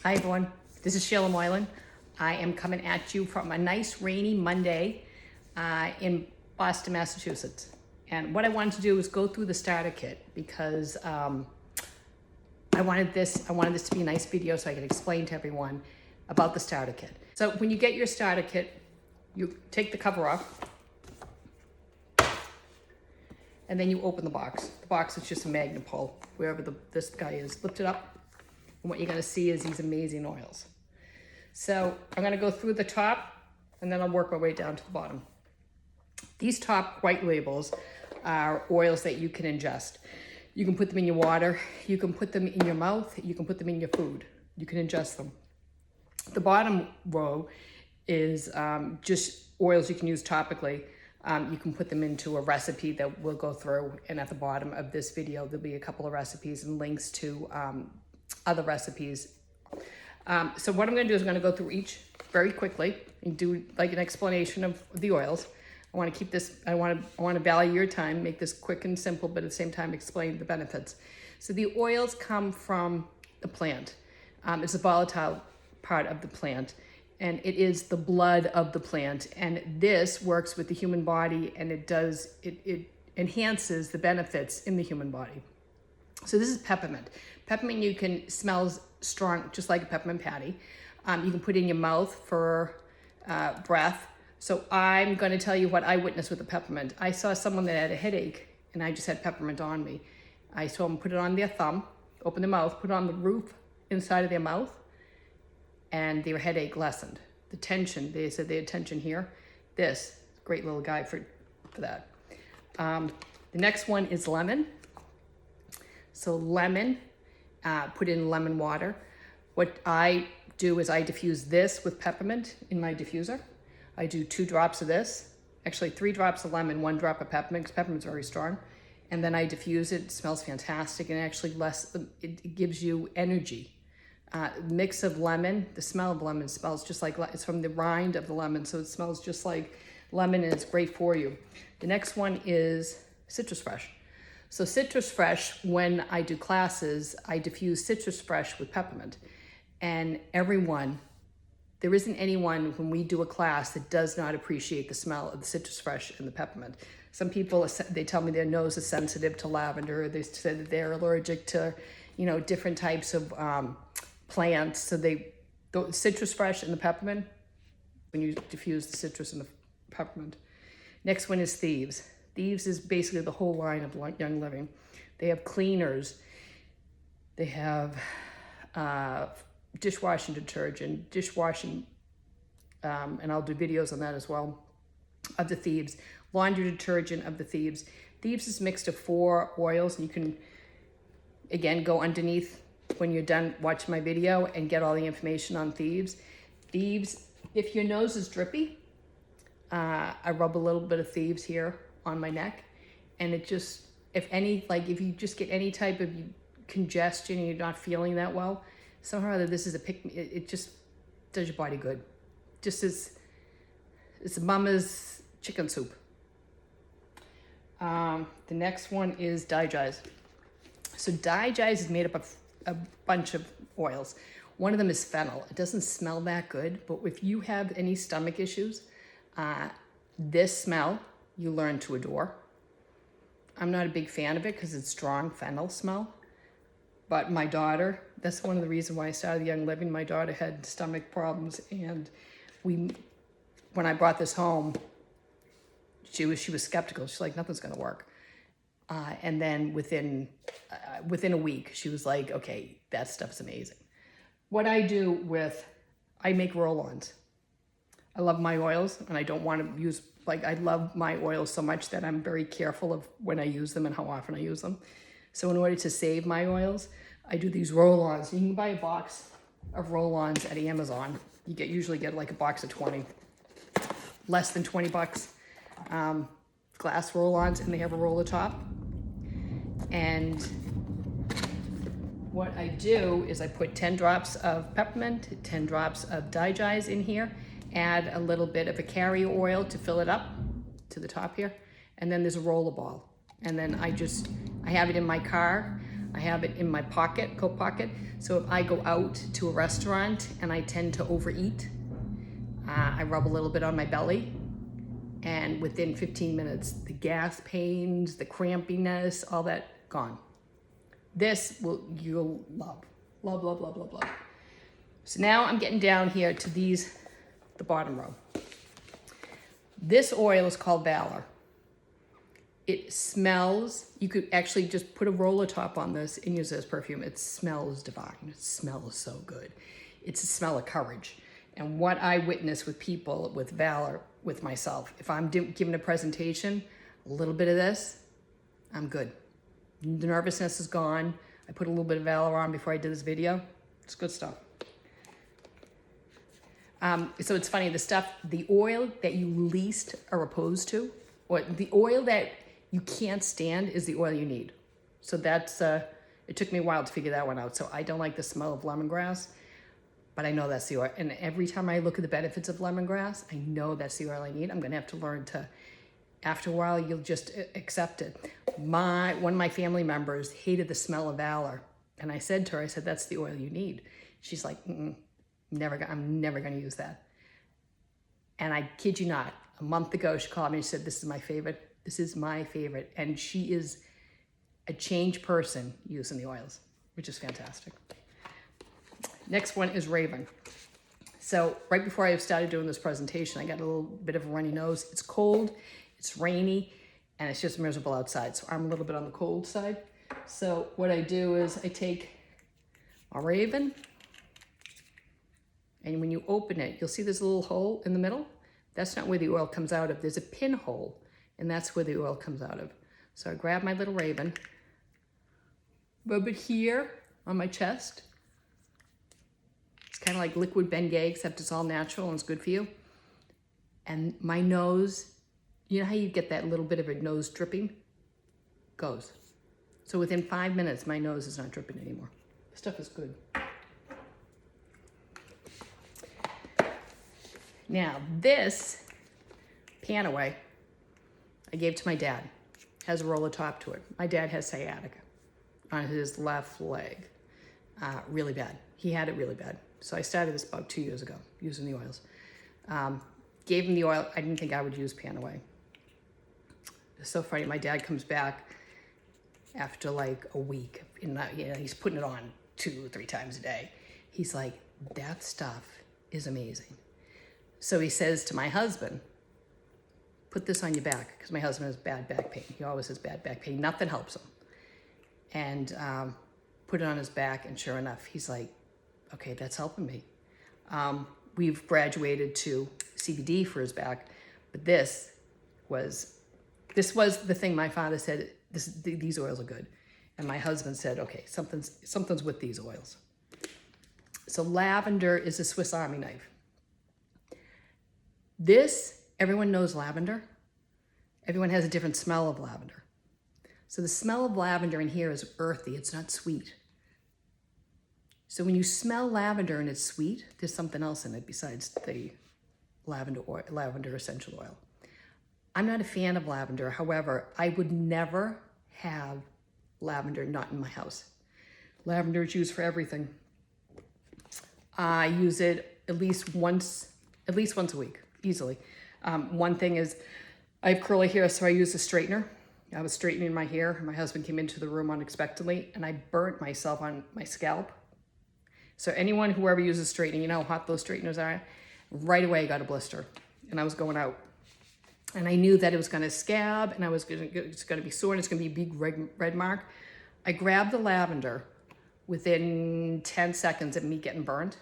Hi everyone, this is Sheila Moylan. I am coming at you from a nice rainy Monday in Boston, Massachusetts. And what I wanted to do is go through the starter kit because I wanted this to be a nice video so I could explain to everyone about the starter kit. So when you get your starter kit, you take the cover off and then you open the box. The box is just a magnet pull, wherever this guy is. Lift it up. And what you're gonna see is these amazing oils. So I'm gonna go through the top and then I'll work my way down to the bottom. These top white labels are oils that you can ingest. You can put them in your water, you can put them in your mouth, you can put them in your food. You can ingest them. The bottom row is just oils you can use topically. You can put them into a recipe that we'll go through, and at the bottom of this video there'll be a couple of recipes and links to other recipes. So what I'm going to do is I'm going to go through each very quickly and do like an explanation of the oils. I want to keep this, I want to value your time, make this quick and simple, but at the same time explain the benefits. So the oils come from the plant. It's a volatile part of the plant, and it is the blood of the plant. And this works with the human body, and it enhances the benefits in the human body. So this is peppermint. Peppermint you can smell strong, just like a peppermint patty. You can put it in your mouth for breath. So I'm going to tell you what I witnessed with the peppermint. I saw someone that had a headache, and I just had peppermint on me. I told them put it on their thumb, open their mouth, put it on the roof inside of their mouth, and their headache lessened. The tension, they said they had tension here. This, great little guy for that. The next one is lemon. So lemon, put in lemon water. What I do is I diffuse this with peppermint in my diffuser. I do 2 drops of this, actually 3 drops of lemon, 1 drop of peppermint, because peppermint's very strong. And then I diffuse it, it smells fantastic, and actually it gives you energy. Mix of lemon, the smell of lemon smells just like, it's from the rind of the lemon, so it smells just like lemon, and it's great for you. The next one is Citrus Fresh. So Citrus Fresh, when I do classes, I diffuse Citrus Fresh with peppermint. And there isn't anyone when we do a class that does not appreciate the smell of the Citrus Fresh and the peppermint. Some people, they tell me their nose is sensitive to lavender. They said that they're allergic to, different types of plants. So the Citrus Fresh and the peppermint, when you diffuse the citrus and the peppermint. Next one is Thieves. Thieves is basically the whole line of Young Living. They have cleaners. They have dishwashing detergent, and I'll do videos on that as well, of the Thieves. Laundry detergent of the Thieves. Thieves is mixed of 4 oils, and you can, again, go underneath when you're done watching my video and get all the information on Thieves. Thieves, if your nose is drippy, I rub a little bit of Thieves here on my neck, and it just, if you just get any type of congestion and you're not feeling that well, somehow or other this is it just does your body good. Just as it's mama's chicken soup. The next one is Digize. So Digize is made up of a bunch of oils. One of them is fennel. It doesn't smell that good, but if you have any stomach issues, this smell you learn to adore. I'm not a big fan of it because it's strong fennel smell, but my daughter, that's one of the reasons why I started Young Living. My daughter had stomach problems, and when I brought this home, she was skeptical. She's like, nothing's gonna work. And then within a week, she was like, okay, that stuff's amazing. What I do I make roll-ons. I love my oils, and I don't want to use, I love my oils so much that I'm very careful of when I use them and how often I use them. So in order to save my oils, I do these roll-ons. You can buy a box of roll-ons at Amazon. You usually get like a box of 20, less than 20 bucks. Glass roll-ons, and they have a roller top. And what I do is I put 10 drops of peppermint, 10 drops of Digize in here, add a little bit of a carrier oil to fill it up to the top here, and then there's a roller ball. And then I have it in my car. I have it in my pocket, coat pocket. So if I go out to a restaurant and I tend to overeat, I rub a little bit on my belly, and within 15 minutes, the gas pains, the crampiness, all that gone. You'll love. Love, love, love, love, love. So now I'm getting down here to the bottom row. This oil is called Valor. It smells, you could actually just put a roller top on this and use it as perfume. It smells divine. It smells so good. It's a smell of courage. And what I witness with people with Valor, with myself, if I'm giving a presentation, a little bit of this, I'm good. The nervousness is gone. I put a little bit of Valor on before I did this video. It's good stuff. So it's funny, the oil that you least are opposed to, or the oil that you can't stand is the oil you need. So that's, it took me a while to figure that one out. So I don't like the smell of lemongrass, but I know that's the oil. And every time I look at the benefits of lemongrass, I know that's the oil I need. I'm gonna have to learn to, after a while, you'll just accept it. One of my family members hated the smell of Valor. And I said to her, that's the oil you need. She's like, I'm never gonna use that. And I kid you not, a month ago, she called me and said, this is my favorite. This is my favorite. And she is a changed person using the oils, which is fantastic. Next one is Raven. So right before I started doing this presentation, I got a little bit of a runny nose. It's cold, it's rainy, and it's just miserable outside. So I'm a little bit on the cold side. So what I do is I take a Raven, and when you open it, you'll see there's a little hole in the middle. That's not where the oil comes out of. There's a pinhole, and that's where the oil comes out of. So I grab my little Raven, rub it here on my chest. It's kind of like liquid Bengay, except it's all natural and it's good for you. And my nose, you know how you get that little bit of a nose dripping? Goes. So within 5 minutes, my nose is not dripping anymore. This stuff is good. Now, this Panaway, I gave to my dad. Has a roller top to it. My dad has sciatica on his left leg. Really bad. He had it really bad. So I started this about 2 years ago, using the oils. Gave him the oil. I didn't think I would use Panaway. It's so funny. My dad comes back after like a week. And he's putting it on 2 or 3 times a day. He's like, that stuff is amazing. So he says to my husband, put this on your back, because my husband has bad back pain. He always has bad back pain. Nothing helps him. And put it on his back, and sure enough, he's like, okay, that's helping me. We've graduated to CBD for his back, but this was the thing my father said, these oils are good. And my husband said, okay, something's with these oils. So lavender is a Swiss Army knife. Everyone knows lavender. Everyone has a different smell of lavender. So the smell of lavender in here is earthy, it's not sweet. So when you smell lavender and it's sweet, there's something else in it besides the lavender essential oil. I'm not a fan of lavender. However, I would never have lavender not in my house. Lavender is used for everything. I use it at least once a week, easily. One thing is, I have curly hair, so I use a straightener. I was straightening my hair, and my husband came into the room unexpectedly, and I burnt myself on my scalp. So anyone who ever uses straightening, you know how hot those straighteners are? Right away I got a blister, and I was going out. And I knew that it was gonna scab, and it's gonna be sore, and it's gonna be a big red mark. I grabbed the lavender within 10 seconds of me getting burned.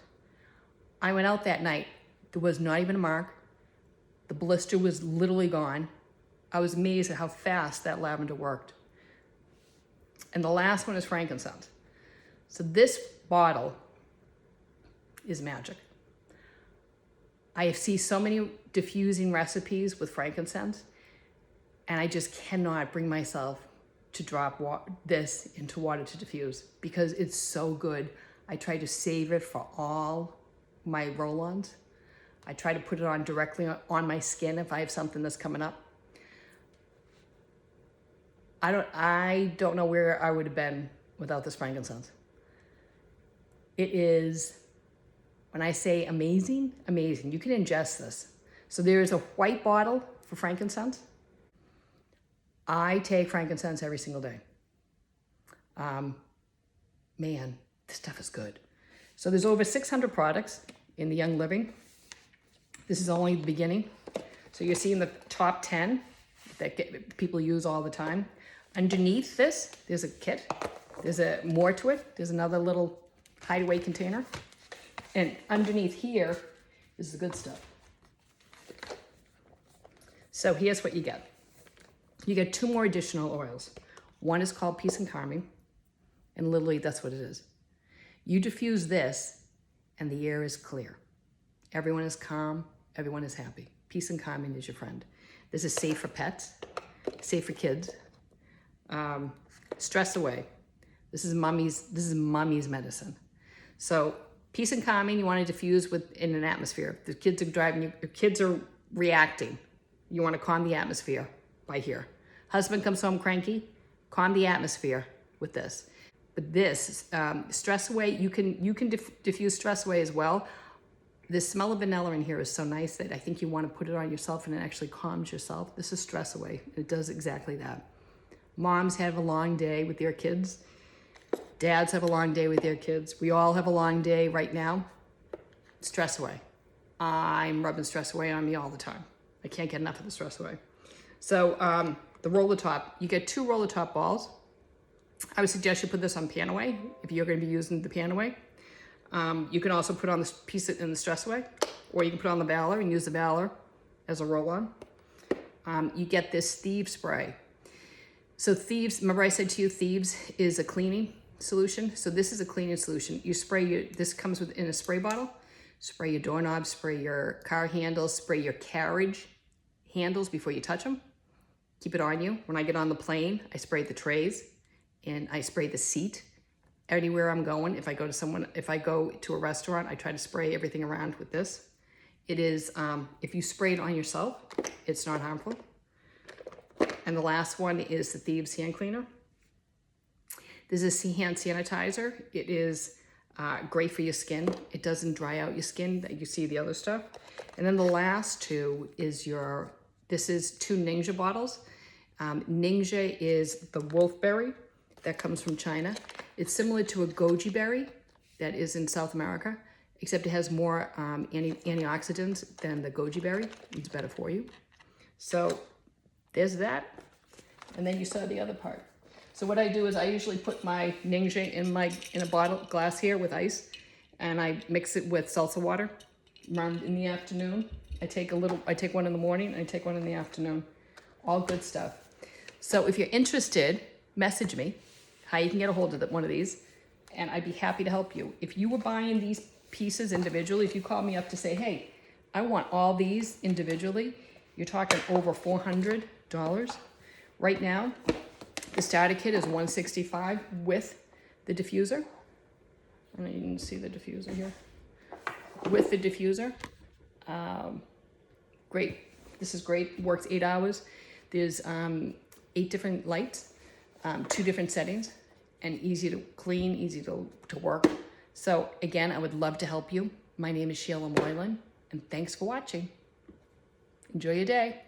I went out that night, there was not even a mark. The blister was literally gone. I was amazed at how fast that lavender worked. And the last one is frankincense. So this bottle is magic. I see so many diffusing recipes with frankincense, and I just cannot bring myself to drop this into water to diffuse because it's so good. I try to save it for all my roll-ons. I try to put it on directly on my skin if I have something that's coming up. I don't know where I would have been without this frankincense. It is, when I say amazing, amazing. You can ingest this. So there is a white bottle for frankincense. I take frankincense every single day. Man, this stuff is good. So there's over 600 products in the Young Living. This is only the beginning. So you're seeing the top 10 that people use all the time. Underneath this, there's a kit. There's more to it. There's another little hideaway container. And underneath here is the good stuff. So here's what you get. You get 2 more additional oils. One is called Peace and Calming, and literally that's what it is. You diffuse this, and the air is clear. Everyone is calm. Everyone is happy. Peace and Calming is your friend. This is safe for pets, safe for kids. Stress away. This is mommy's medicine. So Peace and Calming, you want to diffuse in an atmosphere. The kids are driving you, your kids are reacting. You want to calm the atmosphere by here. Husband comes home cranky, calm the atmosphere with this. But this, stress away, you can diffuse stress away as well. The smell of vanilla in here is so nice that I think you want to put it on yourself and it actually calms yourself. This is stress away. It does exactly that. Moms have a long day with their kids. Dads have a long day with their kids. We all have a long day right now. Stress away. I'm rubbing stress away on me all the time. I can't get enough of the stress away. So the roller top, you get 2 roller top balls. I would suggest you put this on Pan Away if you're going to be using the Pan Away. You can also put on this piece in the Stress Away, or you can put on the Valor and use the Valor as a roll-on. You get this Thieves spray. So Thieves, remember I said to you, Thieves is a cleaning solution. So this is a cleaning solution. You spray this comes in a spray bottle. Spray your doorknobs, spray your car handles, spray your carriage handles before you touch them. Keep it on you. When I get on the plane, I spray the trays and I spray the seat. Anywhere I'm going, if I go to a restaurant, I try to spray everything around with this. It is, if you spray it on yourself, it's not harmful. And the last one is the Thieves hand cleaner. This is a hand sanitizer. It is great for your skin. It doesn't dry out your skin that you see the other stuff. And then the last 2 is this is 2 Ningxia bottles. Ningxia is the wolfberry that comes from China. It's similar to a goji berry that is in South America, except it has more antioxidants than the goji berry. It's better for you. So there's that. And then you saw the other part. So what I do is I usually put my Ningxia in a bottle glass here with ice, and I mix it with salsa water around in the afternoon. I take one in the morning and I take one in the afternoon. All good stuff. So if you're interested, message me how you can get a hold of one of these, and I'd be happy to help you. If you were buying these pieces individually, if you call me up to say, hey, I want all these individually, you're talking over $400. Right now, the starter kit is $165 with the diffuser. I don't know, you can see the diffuser here. With the diffuser. Great. This is great. Works 8 hours. There's 8 different lights, 2 different settings, and easy to clean, easy to work. So again, I would love to help you. My name is Sheila Moylan, and thanks for watching. Enjoy your day.